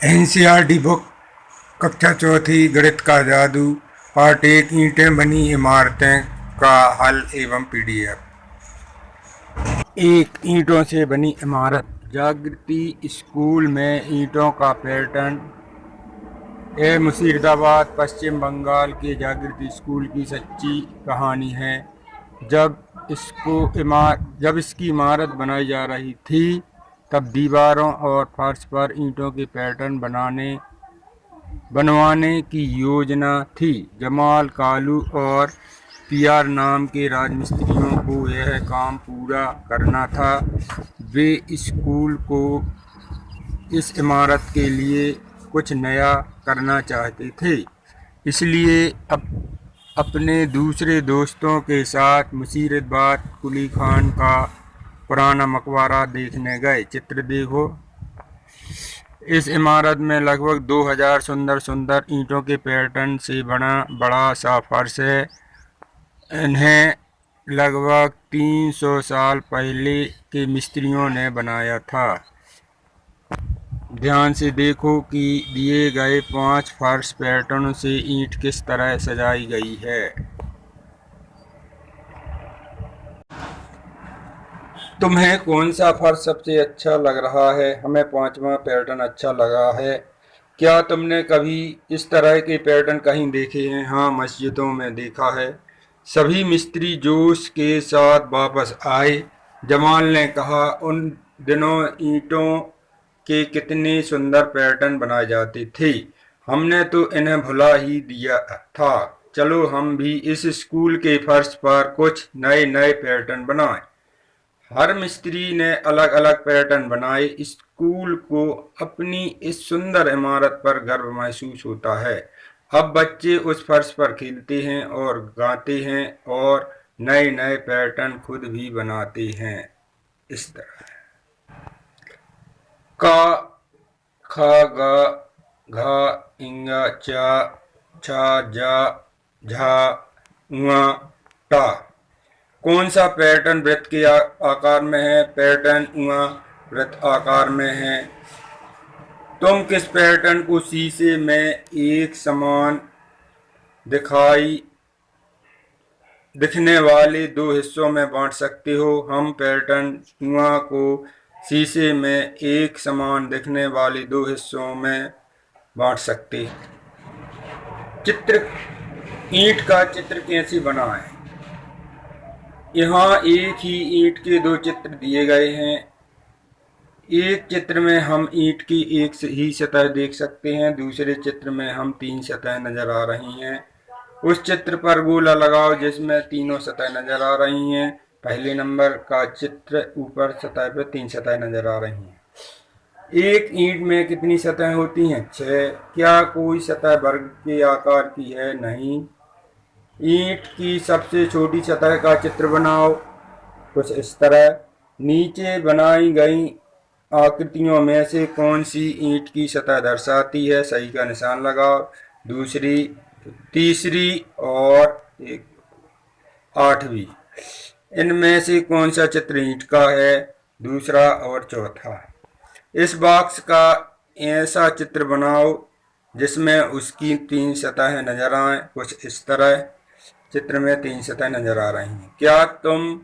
NCERT book कक्षा चौथी गणित का जादू पार्ट एक ईंटें बनी इमारतें का हल एवं पीडीएफ। एक ईंटों से बनी इमारत। जागृति स्कूल में ईंटों का पैटर्न। यह मुर्शिदाबाद पश्चिम बंगाल के जागृति स्कूल की सच्ची कहानी है। जब इसकी इमारत बनाई जा रही थी तब दीवारों और फर्श पर ईंटों के पैटर्न बनवाने की योजना थी। जमाल, कालू और पीआर नाम के राजमिस्त्रियों को यह काम पूरा करना था। वे स्कूल को इस इमारत के लिए कुछ नया करना चाहते थे, इसलिए अपने दूसरे दोस्तों के साथ मुर्शिदाबाद कुली खान का पुराना मकबरा देखने गए। चित्र देखो। इस इमारत में लगभग 2000 सुंदर सुंदर ईंटों के पैटर्न से बना बड़ा सा फर्श है। इन्हें लगभग 300 साल पहले के मिस्त्रियों ने बनाया था। ध्यान से देखो कि दिए गए 5 फर्श पैटर्न से ईंट किस तरह सजाई गई है। तुम्हें कौन सा फर्श सबसे अच्छा लग रहा है? हमें 5वां पैटर्न अच्छा लगा है। क्या तुमने कभी इस तरह के पैटर्न कहीं देखे हैं? हाँ, मस्जिदों में देखा है। सभी मिस्त्री जोश के साथ वापस आए। जमाल ने कहा, उन दिनों ईंटों के कितने सुंदर पैटर्न बनाए जाते थे। हमने तो इन्हें भुला ही दिया था। चलो हम भी इस स्कूल के फर्श पर कुछ नए नए पैटर्न बनाएं। हर मिस्त्री ने अलग अलग पैटर्न बनाए। स्कूल को अपनी इस सुंदर इमारत पर गर्व महसूस होता है। अब बच्चे उस फर्श पर खेलते हैं और गाते हैं और नए नए पैटर्न खुद भी बनाते हैं। इस तरह का, खा, गा, घा, इंगा, चा, छा, जा, झा, उआ, टा। कौन सा पैटर्न वृत्त के आकार में है? पैटर्न उआ वृत्त आकार में है। तुम किस पैटर्न को शीशे में एक समान दिखने वाले 2 हिस्सों में बांट सकते हो? हम पैटर्न उआ को शीशे में एक समान दिखने वाले 2 हिस्सों में बांट सकते। चित्र। ईंट का चित्र कैसे बनाएं? यहाँ एक ही ईंट के 2 चित्र दिए गए हैं। एक चित्र में हम ईंट की एक ही सतह देख सकते हैं, दूसरे चित्र में हम 3 सतह नजर आ रही हैं। उस चित्र पर गोला लगाओ जिसमें तीनों सतह नजर आ रही हैं। पहले नंबर का चित्र ऊपर सतह पर 3 सतह नजर आ रही हैं। एक ईंट में कितनी सतह होती हैं? 6। क्या कोई सतह वर्ग के आकार की है? नहीं। ईंट की सबसे छोटी सतह का चित्र बनाओ कुछ इस तरह। नीचे बनाई गई आकृतियों में से कौन सी ईंट की सतह दर्शाती है? सही का निशान लगाओ। दूसरी, तीसरी और 8वीं। इनमें से कौन सा चित्र ईंट का है? दूसरा और चौथा। इस बॉक्स का ऐसा चित्र बनाओ जिसमें उसकी 3 सतहें नजर आए कुछ इस तरह। चित्र में 3 सतह नजर आ रही हैं। क्या तुम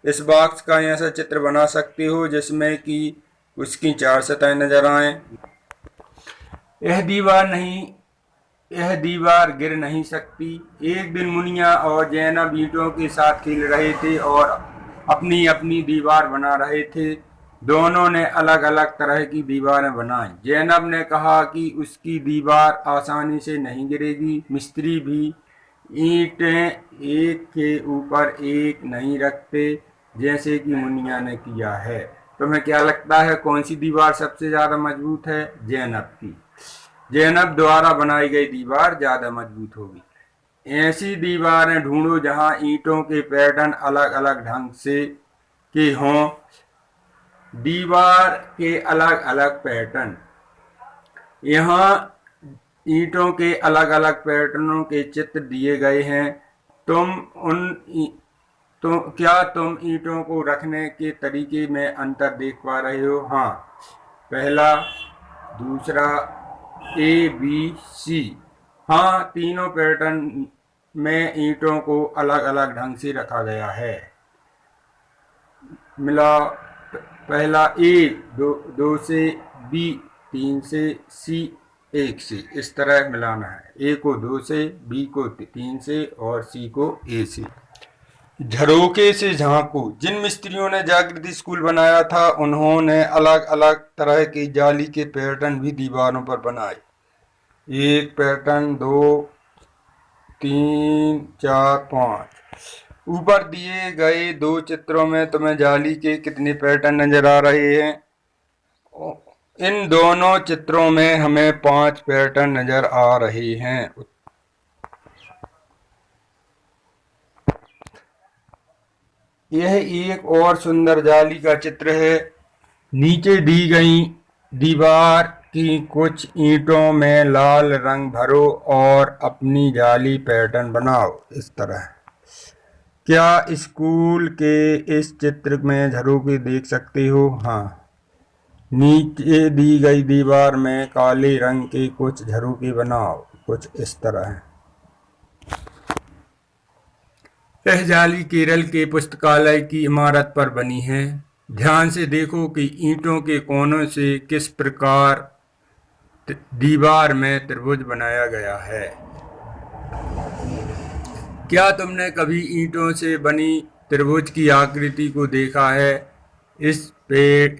इस बॉक्स का ऐसा चित्र बना सकते हो जिसमें कि उसकी 4 सतह नजर आए? यह दीवार गिर नहीं सकती। एक दिन मुनिया और जैनब ईंटों के साथ खेल रहे थे और अपनी अपनी दीवार बना रहे थे। दोनों ने अलग अलग तरह की दीवारें बनाई। जैनब ने कहा कि उसकी दीवार आसानी से नहीं गिरेगी। मिस्त्री भी ईंटें एक के ऊपर एक नहीं रखते जैसे कि मुनिया ने किया है। तुम्हें क्या लगता है कौन सी दीवार सबसे ज्यादा मजबूत है? जैनब की। जैनब द्वारा बनाई गई दीवार ज्यादा मजबूत होगी। ऐसी दीवारें ढूंढो जहां ईंटों के पैटर्न अलग अलग ढंग से के हों। दीवार के अलग अलग पैटर्न। यहाँ ईंटों के अलग अलग पैटर्नों के चित्र दिए गए हैं। क्या तुम ईंटों को रखने के तरीके में अंतर देख पा रहे हो? हाँ। पहला, दूसरा ए बी सी। हाँ, तीनों पैटर्न में ईंटों को अलग अलग ढंग से रखा गया है। मिला पहला ए दो से, बी 3 से, सी 1 से। इस तरह मिलाना है, ए को 2 से, बी को 3 से और सी को ए से। झरोके से झांको। जिन मिस्त्रियों ने जागृति स्कूल बनाया था उन्होंने अलग अलग तरह के जाली के पैटर्न भी दीवारों पर बनाए। 1 पैटर्न, 2, 3, 4, 5। ऊपर दिए गए 2 चित्रों में तुम्हें जाली के कितने पैटर्न नजर आ रहे हैं? इन दोनों चित्रों में हमें 5 पैटर्न नजर आ रहे हैं। यह एक और सुंदर जाली का चित्र है। नीचे दी गई दीवार की कुछ ईंटों में लाल रंग भरो और अपनी जाली पैटर्न बनाओ इस तरह। क्या स्कूल के इस चित्र में झरोके देख सकते हो? हाँ। नीचे दी गई दीवार में काले रंग के कुछ झरोके बनाओ, कुछ इस तरह। यह जाली केरल के पुस्तकालय की इमारत पर बनी है। ध्यान से देखो कि ईंटों के कोनों से किस प्रकार दीवार में त्रिभुज बनाया गया है। क्या तुमने कभी ईंटों से बनी त्रिभुज की आकृति को देखा है? इस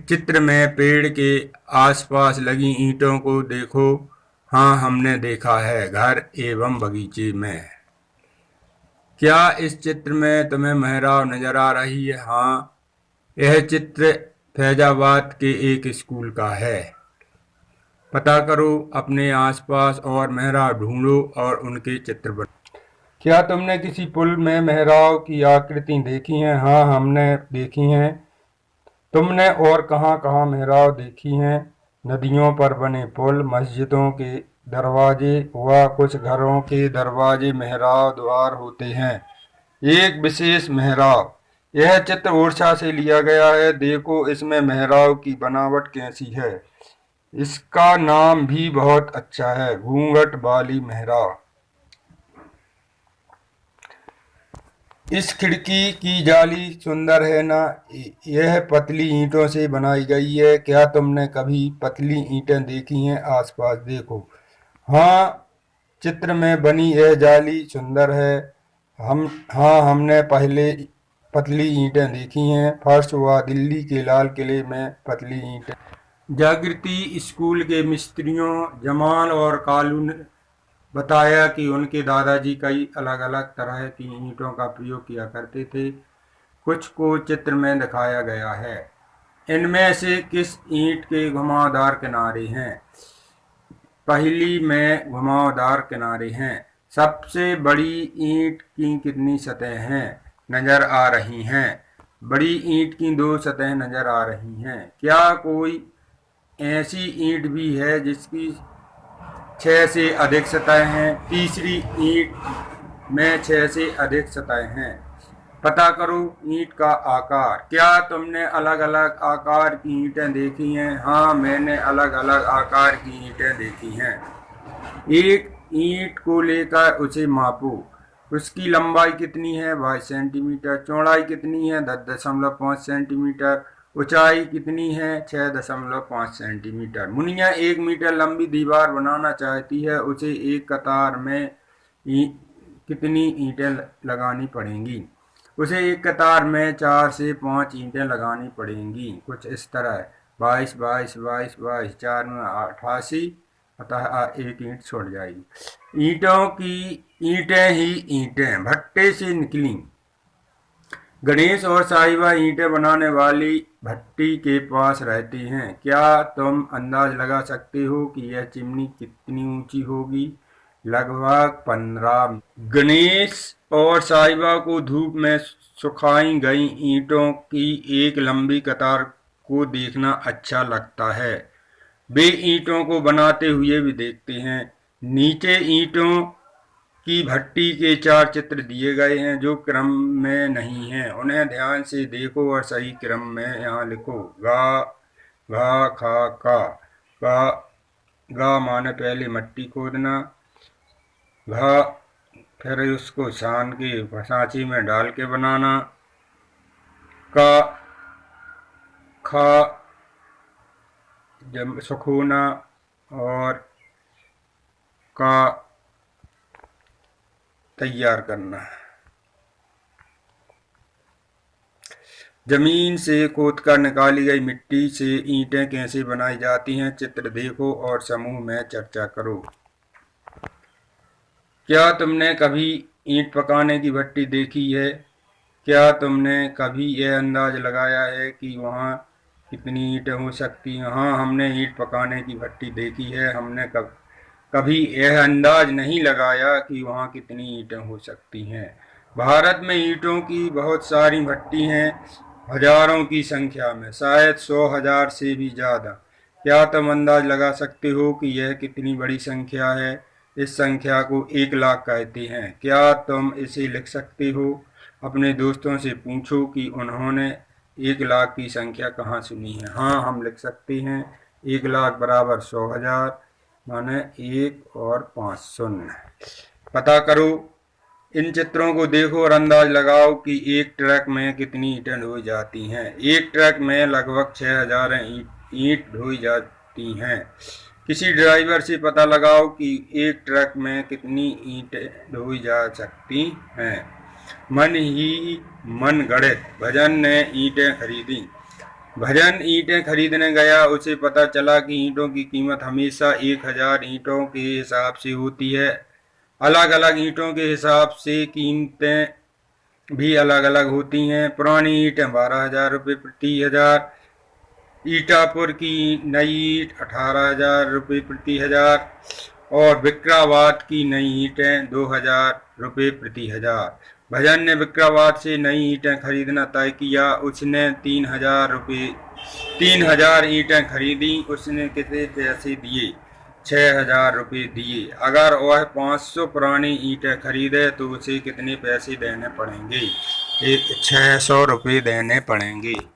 चित्र में पेड़ के आसपास लगी ईंटों को देखो। हाँ, हमने देखा है, घर एवं बगीचे में। क्या इस चित्र में तुम्हें मेहराब नजर आ रही है? हाँ, यह चित्र फैजाबाद के एक स्कूल का है। पता करो अपने आसपास और मेहराब ढूंढो और उनके चित्र बनाओ। क्या तुमने किसी पुल में मेहराब की आकृति देखी है? हाँ, हमने देखी हैं। तुमने और कहाँ कहाँ मेहराब देखी हैं? नदियों पर बने पुल, मस्जिदों के दरवाजे व कुछ घरों के दरवाजे मेहराब द्वार होते हैं। एक विशेष मेहराब। यह चित्र ओरछा से लिया गया है। देखो इसमें मेहराब की बनावट कैसी है। इसका नाम भी बहुत अच्छा है, घूंघट वाली मेहराब। इस खिड़की की जाली सुंदर है ना? यह पतली ईंटों से बनाई गई है। क्या तुमने कभी पतली ईंटें देखी हैं? आसपास देखो। हाँ, चित्र में बनी यह जाली सुंदर है। हमने पहले पतली ईंटें देखी हैं। फर्श व दिल्ली के लाल किले में पतली ईंटें। जागृति स्कूल के मिस्त्रियों जमाल और कालू ने बताया कि उनके दादाजी कई अलग अलग तरह की ईंटों का प्रयोग किया करते थे। कुछ को चित्र में दिखाया गया है। इनमें से किस ईंट के घुमावदार किनारे हैं? पहली में घुमावदार किनारे हैं। सबसे बड़ी ईंट की कितनी सतह हैं नजर आ रही हैं? बड़ी ईंट की 2 सतह नजर आ रही हैं। क्या कोई ऐसी ईंट भी है जिसकी 6 से अधिक सतह हैं? तीसरी ईंट में 6 से अधिक सतह हैं। पता करो ईंट का आकार। क्या तुमने अलग अलग आकार की ईंटें देखी हैं? हाँ, मैंने अलग अलग आकार की ईंटें देखी हैं। एक ईंट को लेकर उसे मापो। उसकी लंबाई कितनी है? 22 सेंटीमीटर। चौड़ाई कितनी है? 10.5 सेंटीमीटर। ऊंचाई कितनी है? 6.5 सेंटीमीटर। मुनिया 1 मीटर लंबी दीवार बनाना चाहती है। उसे एक कतार में कितनी ईंटें लगानी पड़ेंगी? उसे एक कतार में 4 से 5 ईंटें लगानी पड़ेंगी, कुछ इस तरह। 22, 22, 22, 22, 4 में 88, अतः एक ईंट छोड़ जाएगी। ईंटों की ईंटें ही ईंटें भट्टे से निकली। गणेश और साहिबा ईंटें बनाने वाली भट्टी के पास रहते हैं। क्या तुम अंदाज लगा सकते हो कि यह चिमनी कितनी ऊंची होगी? लगभग 15। गणेश और साहिबा को धूप में सुखाई गई ईंटों की एक लंबी कतार को देखना अच्छा लगता है। वे ईंटों को बनाते हुए भी देखते हैं। नीचे ईंटों की भट्टी के 4 चित्र दिए गए हैं जो क्रम में नहीं हैं। उन्हें ध्यान से देखो और सही क्रम में यहाँ लिखो। गा, घा, खा, का। गा माने पहले मिट्टी खोदना, घा फिर उसको सान के सांची में डाल के बनाना, का खा जब सुखोना और का तैयार करना। जमीन से खोदकर निकाली गई मिट्टी से ईंटें कैसे बनाई जाती हैं, चित्र देखो और समूह में चर्चा करो। क्या तुमने कभी ईंट पकाने की भट्टी देखी है? क्या तुमने कभी यह अंदाज लगाया है कि वहाँ कितनी ईंटें हो सकती हैं? हाँ, हमने ईंट पकाने की भट्टी देखी है। हमने कभी यह अंदाज नहीं लगाया कि वहाँ कितनी ईंटें हो सकती हैं। भारत में ईंटों की बहुत सारी भट्टी हैं, हजारों की संख्या में, शायद 100,000 से भी ज़्यादा। क्या तुम अंदाज लगा सकते हो कि यह कितनी बड़ी संख्या है? इस संख्या को 1 लाख कहते हैं। क्या तुम इसे लिख सकते हो? अपने दोस्तों से पूछो कि उन्होंने 1 लाख की संख्या कहाँ सुनी है। हाँ, हम लिख सकते हैं। 1 लाख बराबर 100,000 माने 1 और 5 शून्य। पता करो। इन चित्रों को देखो और अंदाज लगाओ कि एक ट्रक में कितनी ईंटें ढोई जाती हैं। एक ट्रक में लगभग 6,000 ईंट ढोई जाती हैं। किसी ड्राइवर से पता लगाओ कि एक ट्रक में कितनी ईंटें ढोई जा सकती हैं। मन ही मन गढ़ित। भजन ने ईंटें खरीदी। भजन ईंटें खरीदने गया। उसे पता चला कि ईंटों की कीमत हमेशा 1,000 ईंटों के हिसाब से होती है। अलग अलग ईंटों के हिसाब से कीमतें भी अलग अलग होती हैं। पुरानी ईंटें 12,000 रुपये प्रति हजार, ईटापुर की नई ईंट 18,000 रुपये प्रति हजार और विक्रावाद की नई ईंटें 2,000 रुपये प्रति हजार। भजन ने विक्रावाद से नई ईंटें खरीदना तय किया। उसने 3,000 ईंटें खरीदी। उसने कितने पैसे दिए? 6,000 रुपये दिए। अगर वह 500 पुरानी ईंटें खरीदे तो उसे कितने पैसे देने पड़ेंगे? 600 रुपये देने पड़ेंगे।